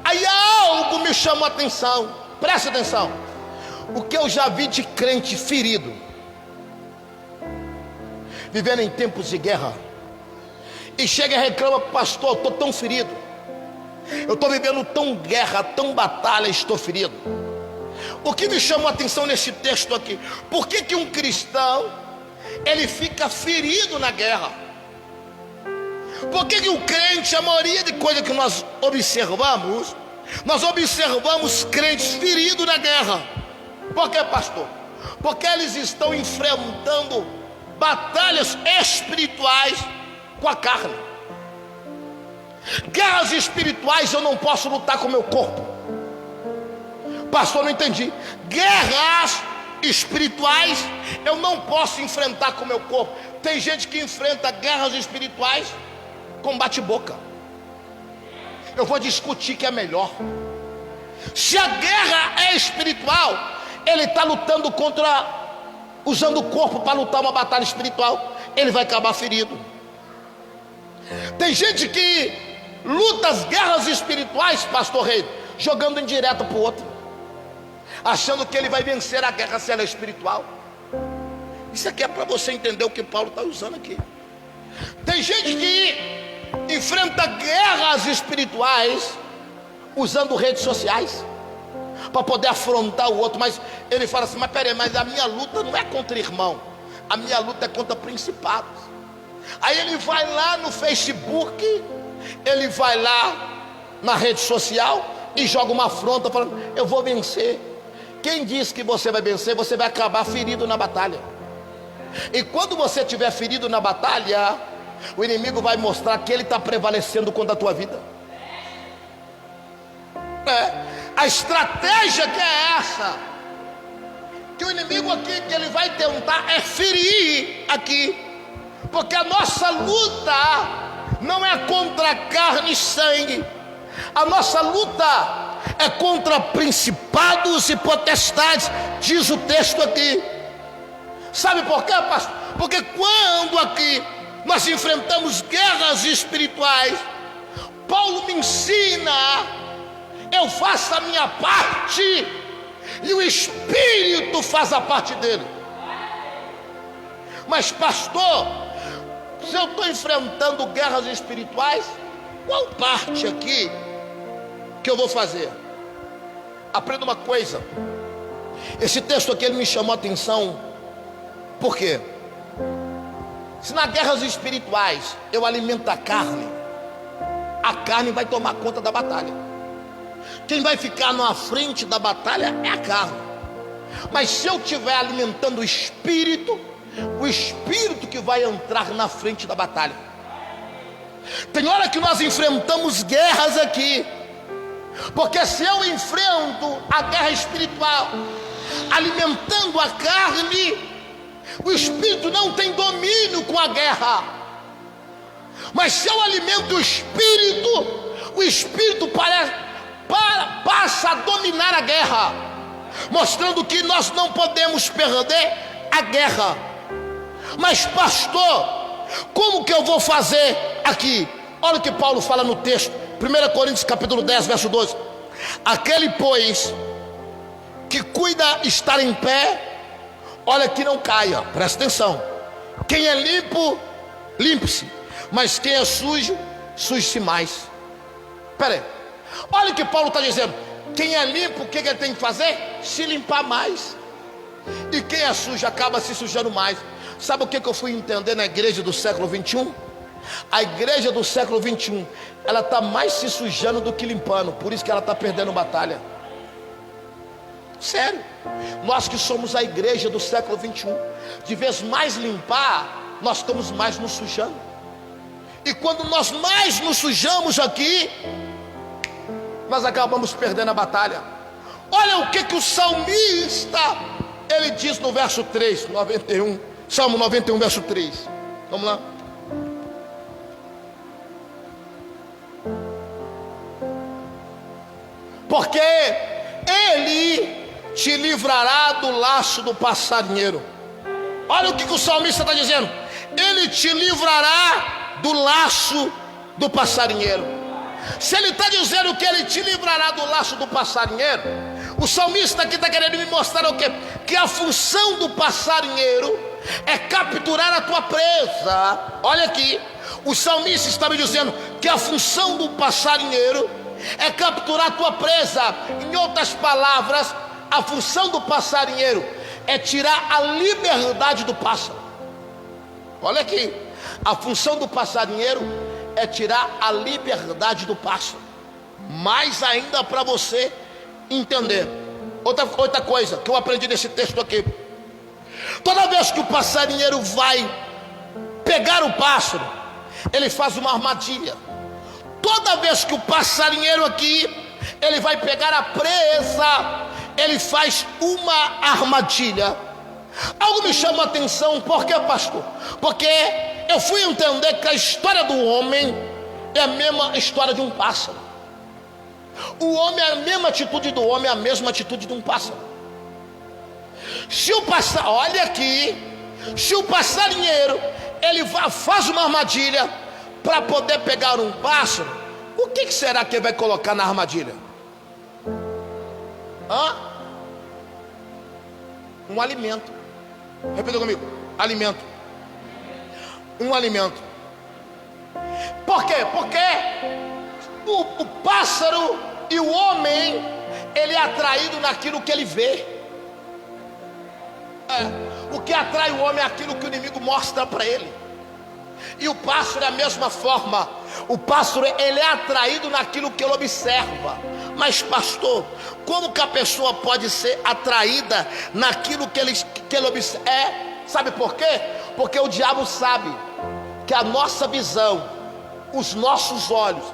Aí algo me chamou a atenção, preste atenção, o que eu já vi de crente ferido, vivendo em tempos de guerra, e chega e reclama, pastor, eu estou tão ferido, eu estou vivendo tão guerra, tão batalha, estou ferido. O que me chamou a atenção nesse texto aqui, por que que um cristão, ele fica ferido na guerra? Por que que o crente, a maioria de coisas que nós observamos crentes feridos na guerra? Por que, pastor? Porque eles estão enfrentando batalhas espirituais com a carne. Guerras espirituais eu não posso lutar com o meu corpo. Pastor, não entendi. Guerras espirituais eu não posso enfrentar com o meu corpo. Tem gente que enfrenta guerras espirituais com bate-boca. Eu vou discutir que é melhor. Se a guerra é espiritual, ele está lutando usando o corpo para lutar uma batalha espiritual, ele vai acabar ferido. Tem gente que luta as guerras espirituais, pastor Rei, jogando indireta para o outro, achando que ele vai vencer a guerra se ela é espiritual. Isso aqui é para você entender o que Paulo está usando aqui. Tem gente que enfrenta guerras espirituais usando redes sociais para poder afrontar o outro, mas ele fala assim: mas peraí, mas a minha luta não é contra irmão, a minha luta é contra principados. Aí ele vai lá no Facebook, ele vai lá na rede social e joga uma afronta falando: eu vou vencer. Quem diz que você vai vencer? Você vai acabar ferido na batalha. E quando você estiver ferido na batalha, o inimigo vai mostrar que ele está prevalecendo contra a tua vida. A estratégia que é essa, que o inimigo aqui, que ele vai tentar é ferir aqui, porque a nossa luta não é contra carne e sangue, a nossa luta é contra principados e potestades, diz o texto aqui. Sabe por quê, pastor? Porque quando aqui nós enfrentamos guerras espirituais, Paulo me ensina, eu faço a minha parte e o Espírito faz a parte dele. Mas pastor, se eu estou enfrentando guerras espirituais, qual parte aqui que eu vou fazer? Aprenda uma coisa, esse texto aqui ele me chamou a atenção. Por quê? Se nas guerras espirituais eu alimento a carne vai tomar conta da batalha. Quem vai ficar na frente da batalha é a carne. Mas se eu estiver alimentando o espírito que vai entrar na frente da batalha. Tem hora que nós enfrentamos guerras aqui, porque se eu enfrento a guerra espiritual alimentando a carne, o espírito não tem domínio com a guerra. Mas se eu alimento o espírito passa a dominar a guerra, mostrando que nós não podemos perder a guerra. Mas pastor, como que eu vou fazer aqui? Olha o que Paulo fala no texto, 1 Coríntios capítulo 10, verso 12: aquele pois que cuida estar em pé, olha que não caia, presta atenção. Quem é limpo, limpe-se, mas quem é sujo, suje-se mais. Espera aí, olha o que Paulo está dizendo. Quem é limpo, o que ele tem que fazer? Se limpar mais. E quem é sujo acaba se sujando mais. Sabe o que eu fui entender na igreja do século 21? A igreja do século 21, ela está mais se sujando do que limpando. Por isso que ela está perdendo batalha. Sério, nós que somos a igreja do século 21, de vez mais limpar, nós estamos mais nos sujando. E quando nós mais nos sujamos aqui, nós acabamos perdendo a batalha. Olha o que o salmista, ele diz no verso 3, 91, Salmo 91, verso 3. Vamos lá. Porque ele te livrará do laço do passarinheiro. Olha o que o salmista está dizendo. Ele te livrará do laço do passarinheiro. Se ele está dizendo que ele te livrará do laço do passarinheiro, o salmista aqui está querendo me mostrar o quê? Que a função do passarinheiro é capturar a tua presa. Olha aqui, o salmista está me dizendo que a função do passarinheiro é capturar a tua presa. Em outras palavras, a função do passarinheiro é tirar a liberdade do pássaro. Olha aqui, a função do passarinheiro é tirar a liberdade do pássaro. Mais ainda para você entender. Outra coisa que eu aprendi nesse texto aqui: toda vez que o passarinheiro vai pegar o pássaro, ele faz uma armadilha. Toda vez que o passarinheiro aqui, ele vai pegar a presa, ele faz uma armadilha. Algo me chama a atenção, por quê, pastor? Porque eu fui entender que a história do homem é a mesma história de um pássaro. O homem é a mesma atitude do homem, é a mesma atitude de um pássaro. Se o pássaro, olha aqui, se o passarinheiro ele faz uma armadilha para poder pegar um pássaro, o que será que ele vai colocar na armadilha? Um alimento. Repita comigo: alimento. Um alimento. Por quê? Porque o pássaro e o homem, ele é atraído naquilo que ele vê. O que atrai o homem é aquilo que o inimigo mostra para ele. E o pássaro é a mesma forma. O pássaro, ele é atraído naquilo que ele observa. Mas pastor, como que a pessoa pode ser atraída naquilo que ele observa? Sabe por quê? Porque o diabo sabe que a nossa visão, os nossos olhos,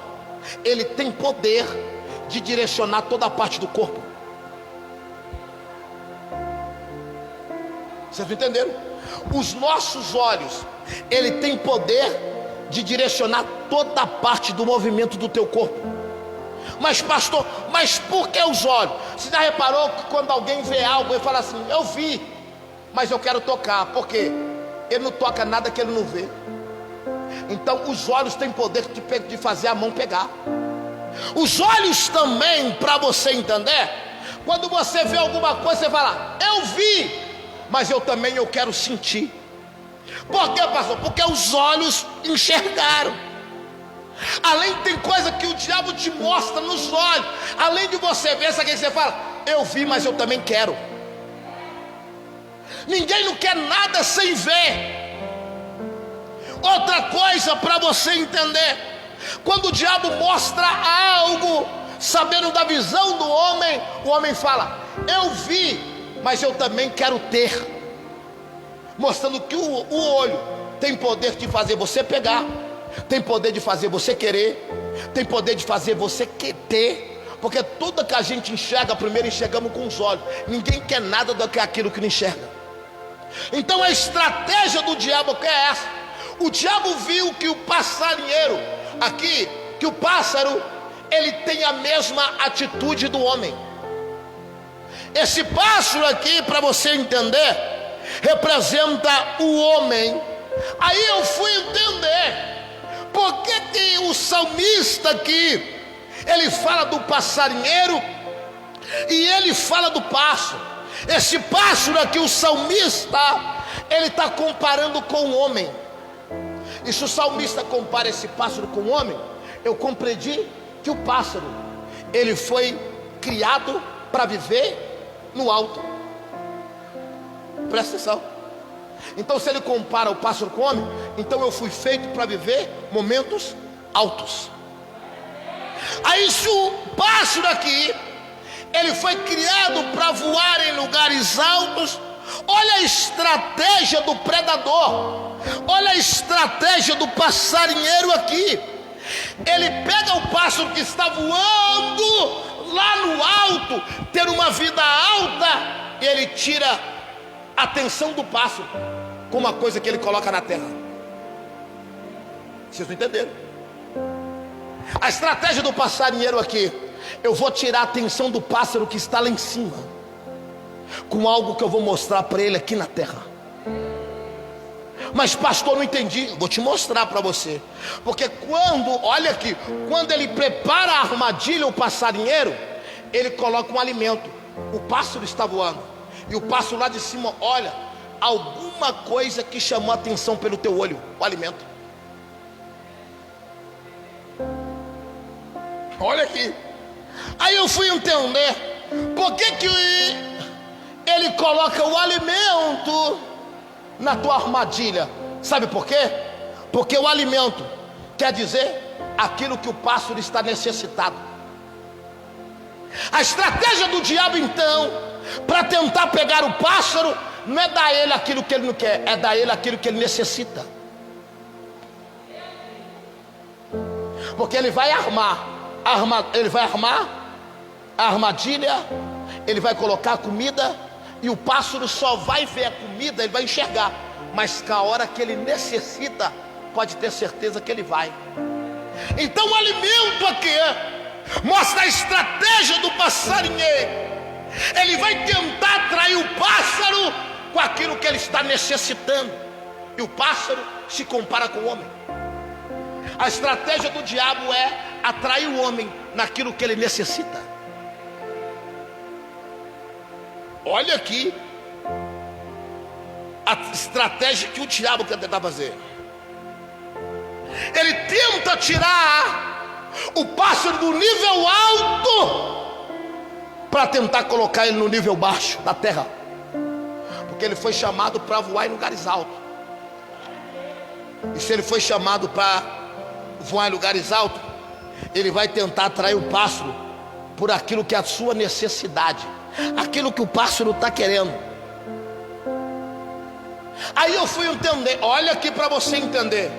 ele tem poder de direcionar toda a parte do corpo. Vocês entenderam? Os nossos olhos, ele tem poder de direcionar toda a parte do movimento do teu corpo. Mas pastor, mas por que os olhos? Você já reparou que quando alguém vê algo, ele fala assim: eu vi, mas eu quero tocar. Por quê? Ele não toca nada que ele não vê. Então os olhos têm poder de fazer a mão pegar. Os olhos também, para você entender, quando você vê alguma coisa, você fala: eu vi, mas eu também quero sentir. Por quê, pastor? Porque os olhos enxergaram. Além, tem coisa que o diabo te mostra nos olhos. Além de você ver, sabe o que você fala? Eu vi, mas eu também quero. Ninguém não quer nada sem ver. Outra coisa para você entender: quando o diabo mostra algo, sabendo da visão do homem, o homem fala: eu vi, mas eu também quero ter. Mostrando que o olho tem poder de fazer você pegar, tem poder de fazer você querer, tem poder de fazer você ter. Porque tudo que a gente enxerga, primeiro enxergamos com os olhos. Ninguém quer nada do que aquilo que não enxerga. Então a estratégia do diabo que é essa. O diabo viu que o passarinheiro aqui, que o pássaro, ele tem a mesma atitude do homem. Esse pássaro aqui, para você entender, representa o homem. Aí eu fui entender por que o salmista aqui, ele fala do passarinheiro e ele fala do pássaro. Esse pássaro aqui, o salmista, ele está comparando com o homem. E se o salmista compara esse pássaro com o homem, eu compreendi que o pássaro, ele foi criado para viver no alto. Presta atenção. Então, se ele compara o pássaro com o homem, então eu fui feito para viver momentos altos. Aí, se o pássaro aqui, ele foi criado para voar em lugares altos, olha a estratégia do predador. Olha a estratégia do passarinheiro aqui. Ele pega o pássaro que está voando lá no alto, ter uma vida alta, e ele tira a atenção do pássaro com uma coisa que ele coloca na terra. Vocês não entenderam? A estratégia do passarinheiro aqui: eu vou tirar a atenção do pássaro que está lá em cima com algo que eu vou mostrar para ele aqui na terra. Mas pastor, não entendi. Vou te mostrar para você. Porque olha aqui, quando ele prepara a armadilha, o passarinheiro, ele coloca um alimento. O pássaro está voando, e o pássaro lá de cima olha alguma coisa que chamou a atenção pelo teu olho, o alimento. Olha aqui. Aí eu fui entender por que ele coloca o alimento na tua armadilha. Sabe por quê? Porque o alimento quer dizer aquilo que o pássaro está necessitado. A estratégia do diabo, então, para tentar pegar o pássaro, não é dar a ele aquilo que ele não quer, é dar a ele aquilo que ele necessita. Porque ele vai armar a armadilha, ele vai colocar a comida, e o pássaro só vai ver a comida, ele vai enxergar, mas a hora que ele necessita, pode ter certeza que ele vai. Então o alimento aqui mostra a estratégia do passarinheiro. Ele vai tentar atrair o pássaro com aquilo que ele está necessitando, e o pássaro se compara com o homem. A estratégia do diabo é atrair o homem naquilo que ele necessita. Olha aqui a estratégia que o diabo quer tentar fazer. Ele tenta tirar o pássaro do nível alto para tentar colocar ele no nível baixo da terra, porque ele foi chamado para voar em lugares altos. E se ele foi chamado para voar em lugares altos, ele vai tentar atrair o pássaro por aquilo que é a sua necessidade, aquilo que o pássaro está querendo. Aí eu fui entender, olha aqui para você entender.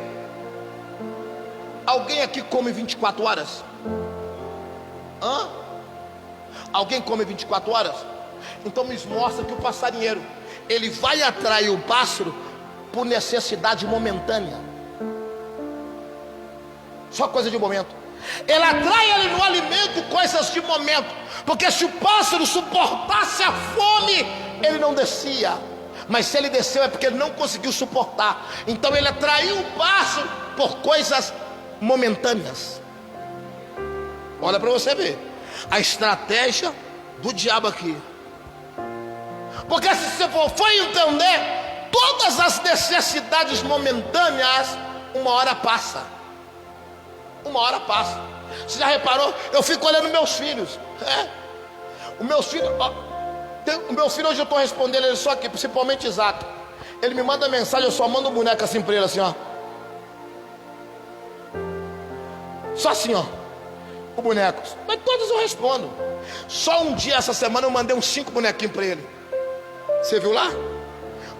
Alguém aqui come 24 horas? Hã? Alguém come 24 horas? Então me mostra que o passarinheiro, ele vai atrair o pássaro por necessidade momentânea. Só coisa de momento. Ele atrai ele no alimento, coisas de momento. Porque se o pássaro suportasse a fome, ele não descia. Mas se ele desceu é porque ele não conseguiu suportar. Então ele atraiu o pássaro por coisas momentâneas. Olha para você ver a estratégia do diabo aqui. Porque se você for entender, todas as necessidades momentâneas, uma hora passa. Uma hora passa. Você já reparou? Eu fico olhando meus filhos. O meu filho, o meu filho hoje eu estou respondendo ele só aqui, principalmente Isaac. Ele me manda mensagem, eu só mando um boneco assim para ele, assim, ó. Só assim, ó. O boneco. Mas todos eu respondo. Só um dia essa semana eu mandei uns 5 bonequinhos para ele. Você viu lá?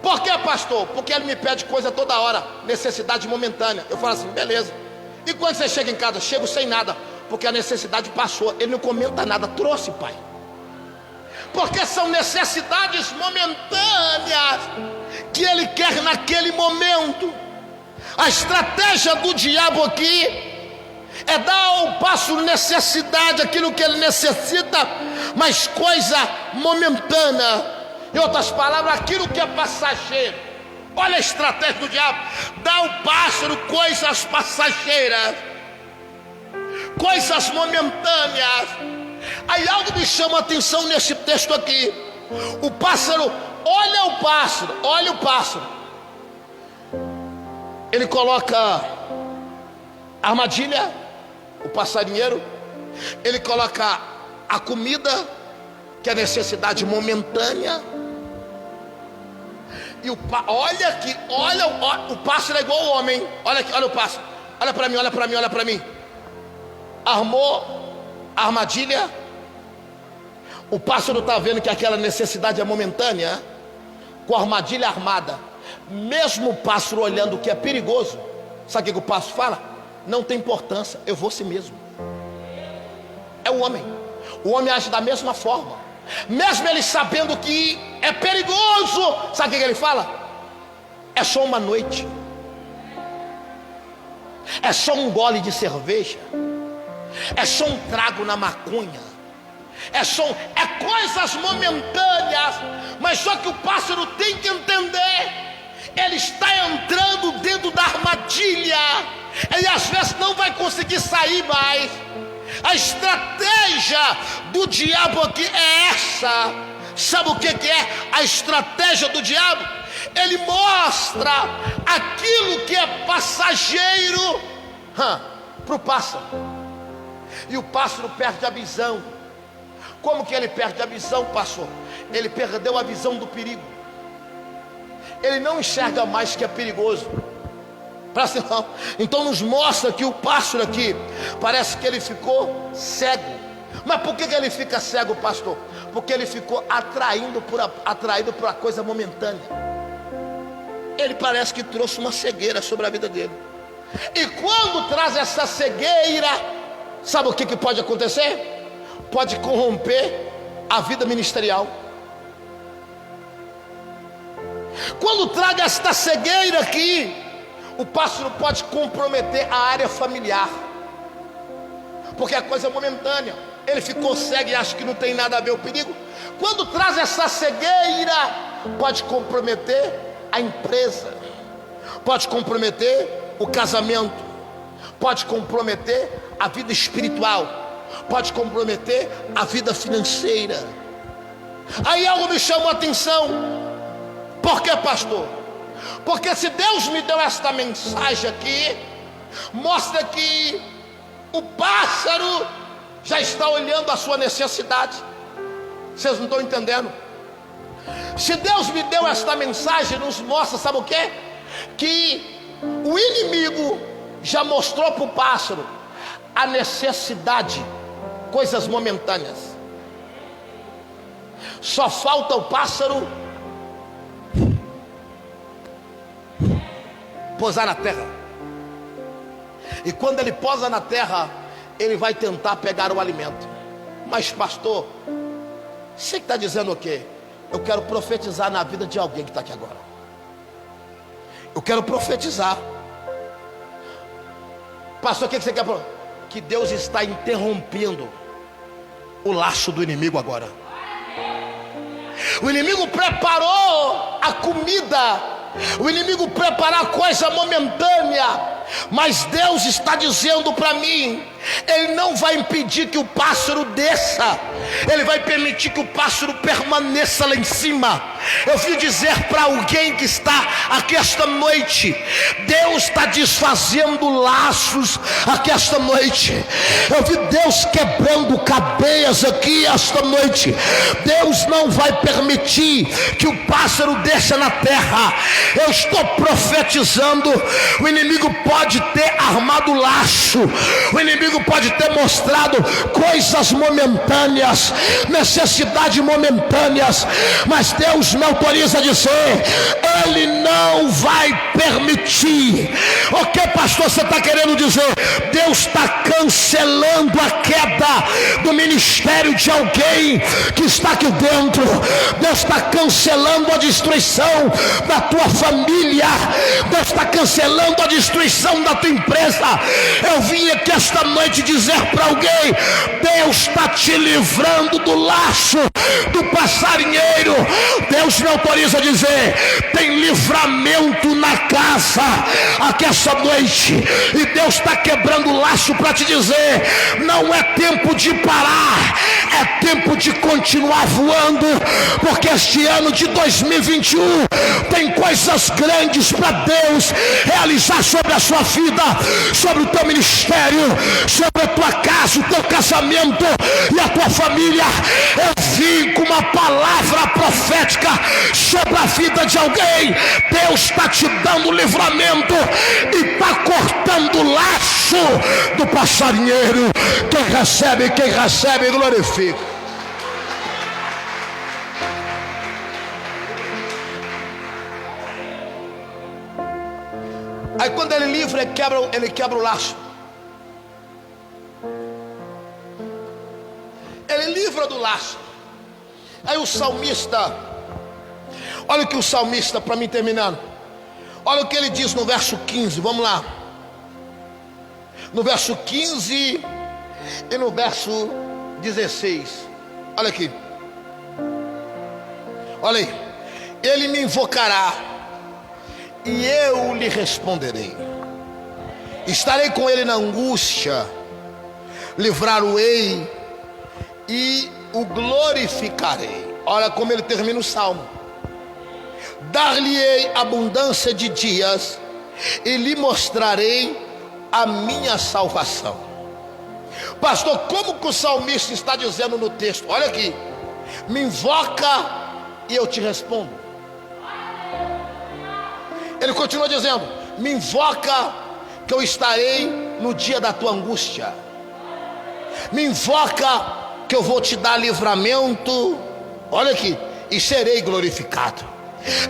Por que, pastor? Porque ele me pede coisa toda hora, necessidade momentânea. Eu falo assim, beleza. E quando você chega em casa? Chego sem nada, porque a necessidade passou. Ele não comenta nada. Trouxe, pai. Porque são necessidades momentâneas que ele quer naquele momento. A estratégia do diabo aqui é dar ao pássaro necessidade, aquilo que ele necessita, mas coisa momentânea. Em outras palavras, aquilo que é passageiro. Olha a estratégia do diabo: dá ao pássaro coisas passageiras, coisas momentâneas. Aí algo me chama a atenção nesse texto aqui. O pássaro, olha o pássaro, olha o pássaro. Ele coloca armadilha, o passarinheiro. Ele coloca a comida, que é necessidade momentânea. E olha aqui, olha o pássaro é igual ao homem. Olha aqui, olha o pássaro. Olha para mim, olha para mim, olha para mim. Armou a armadilha. O pássaro está vendo que aquela necessidade é momentânea, com a armadilha armada. Mesmo o pássaro olhando que é perigoso, sabe o que o pássaro fala? Não tem importância, eu vou si mesmo. É o homem. O homem age da mesma forma. Mesmo ele sabendo que é perigoso, sabe o que ele fala? É só uma noite, é só um gole de cerveja, é só um trago na maconha, é coisas momentâneas. Mas só que o pássaro tem que entender, ele está entrando dentro da armadilha, ele às vezes não vai conseguir sair mais. A estratégia do diabo aqui é essa. Sabe o que é a estratégia do diabo? Ele mostra aquilo que é passageiro para o pássaro, e o pássaro perde a visão. Como que ele perde a visão, pastor? Ele perdeu a visão do perigo. Ele não enxerga mais que é perigoso. Presta atenção. Então nos mostra que o pássaro aqui, parece que ele ficou cego. Mas por que ele fica cego, pastor? Porque ele ficou atraído por uma coisa momentânea. Ele parece que trouxe uma cegueira sobre a vida dele. E quando traz essa cegueira, sabe o que pode acontecer? Pode corromper a vida ministerial. Quando traga esta cegueira aqui, o pássaro pode comprometer a área familiar, porque a coisa é momentânea. Ele ficou cego e acha que não tem nada a ver o perigo. Quando traz essa cegueira, pode comprometer a empresa, pode comprometer o casamento, pode comprometer a vida espiritual, pode comprometer a vida financeira. Aí algo me chamou a atenção. Por que, pastor? Porque se Deus me deu esta mensagem aqui, mostra que o pássaro já está olhando a sua necessidade. Vocês não estão entendendo? Se Deus me deu esta mensagem, nos mostra, sabe o quê? Que o inimigo já mostrou para o pássaro a necessidade, coisas momentâneas. Só falta o pássaro pousar na terra. E quando ele posa na terra, ele vai tentar pegar o alimento. Mas pastor, você está dizendo o quê? Eu quero profetizar na vida de alguém que está aqui agora. Eu quero profetizar. Pastor, o que você quer? Que Deus está interrompendo o laço do inimigo agora. O inimigo preparou a comida, o inimigo prepara a coisa momentânea, mas Deus está dizendo para mim: Ele não vai impedir que o pássaro desça, Ele vai permitir que o pássaro permaneça lá em cima. Eu vim dizer para alguém que está aqui esta noite: Deus está desfazendo laços aqui esta noite. Eu vi Deus quebrando cadeias aqui esta noite. Deus não vai permitir que o pássaro desça na terra. Eu estou profetizando. O inimigo pode ter armado laço, o inimigo pode ter mostrado coisas momentâneas, necessidades momentâneas, mas Deus me autoriza a dizer: Ele não vai permitir. O que, pastor, você está querendo dizer? Deus está cancelando a queda do ministério de alguém que está aqui dentro. Deus está cancelando a destruição da tua família. Deus está cancelando a destruição da tua empresa. Eu vim aqui esta noite dizer para alguém: Deus está te livrando do laço do passarinheiro. Deus me autoriza a dizer: tem livramento na casa aqui esta noite. E Deus está quebrando o laço para te dizer: não é tempo de parar, é tempo de continuar voando, porque este ano de 2021 tem coisas grandes para Deus realizar sobre a sua vida, sobre o teu ministério, sobre a tua casa, o teu casamento e a tua família. Eu vim com uma palavra profética sobre a vida de alguém. Deus está te dando livramento e está cortando o laço do passarinheiro. Quem recebe, glorifica. Aí quando ele livra, ele quebra o laço. Ele livra do laço. Aí o salmista, olha o que o salmista, para mim terminando, olha o que ele diz no verso 15, vamos lá. No verso 15 e no verso 16. Olha aqui. Olha aí. Ele me invocará e eu lhe responderei. Estarei com ele na angústia, livrar-o-ei e o glorificarei. Olha como ele termina o salmo: dar-lhe-ei abundância de dias e lhe mostrarei a minha salvação. Pastor, como que o salmista está dizendo no texto? Olha aqui: me invoca e eu te respondo. Ele continua dizendo: me invoca que eu estarei no dia da tua angústia. Me invoca que eu vou te dar livramento. Olha aqui: e serei glorificado.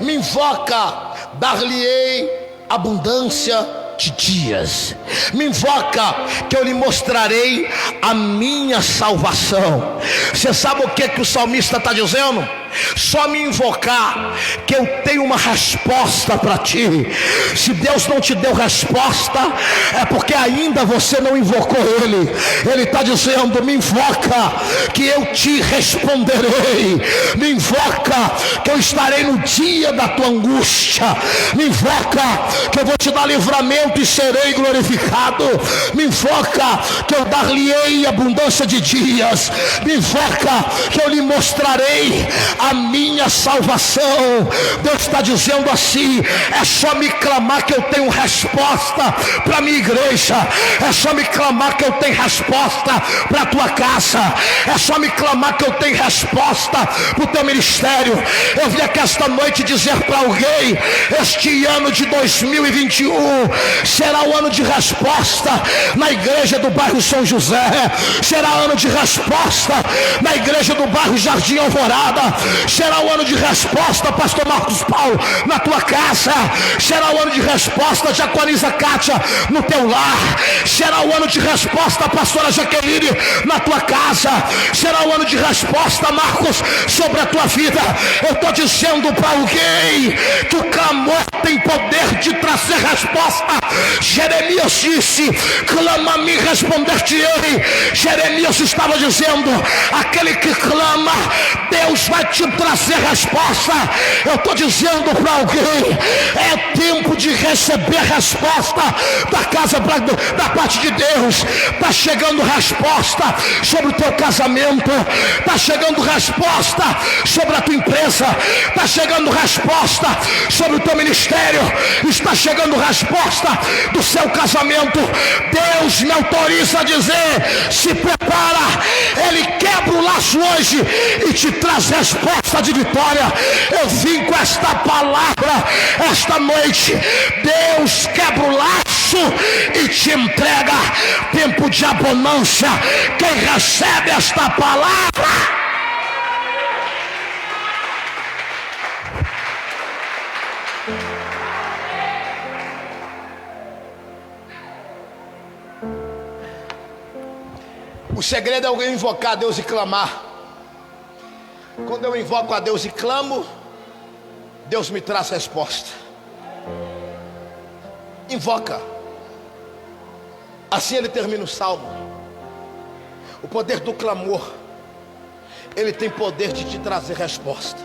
Me invoca, dar-lhe-ei abundância de dias. Me invoca que eu lhe mostrarei a minha salvação. Você sabe o que o salmista está dizendo? Só me invocar que eu tenho uma resposta para ti. Se Deus não te deu resposta, é porque ainda você não invocou Ele. Ele está dizendo: me invoca que eu te responderei. Me invoca que eu estarei no dia da tua angústia. Me invoca que eu vou te dar livramento e serei glorificado. Me invoca que eu dar-lhe-ei abundância de dias. Me invoca que eu lhe mostrarei a minha salvação. Deus está dizendo assim: é só me clamar que eu tenho resposta para a minha igreja. É só me clamar que eu tenho resposta para a tua casa. É só me clamar que eu tenho resposta para o teu ministério. Eu vim aqui esta noite dizer para alguém: este ano de 2021 será o ano de resposta na igreja do bairro São José. Será ano de resposta na igreja do bairro Jardim Alvorada. Será o ano de resposta, pastor Marcos Paulo, na tua casa. Será o ano de resposta, Jaquariza Kátia, no teu lar. Será o ano de resposta, pastora Jaqueline, na tua casa. Será o ano de resposta, Marcos, sobre a tua vida. Eu estou dizendo para alguém que o clamor tem poder de trazer resposta. Jeremias disse: clama a mim, responder-te-ei. Jeremias estava dizendo: aquele que clama, Deus vai te trazer resposta. Eu estou dizendo para alguém: é tempo de receber resposta da casa, da parte de Deus. Está chegando resposta sobre o teu casamento. Está chegando resposta sobre a tua empresa. Está chegando resposta sobre o teu ministério. Está chegando resposta do seu casamento. Deus me autoriza a dizer: se prepara. Ele quebra o laço hoje e te traz resposta de vitória. Eu vim com esta palavra esta noite. Deus quebra o laço e te entrega tempo de abundância. Quem recebe esta palavra, o segredo é alguém invocar a Deus e clamar. Quando eu invoco a Deus e clamo, Deus me traz resposta. Invoca. Assim ele termina o salmo. O poder do clamor, ele tem poder de te trazer resposta.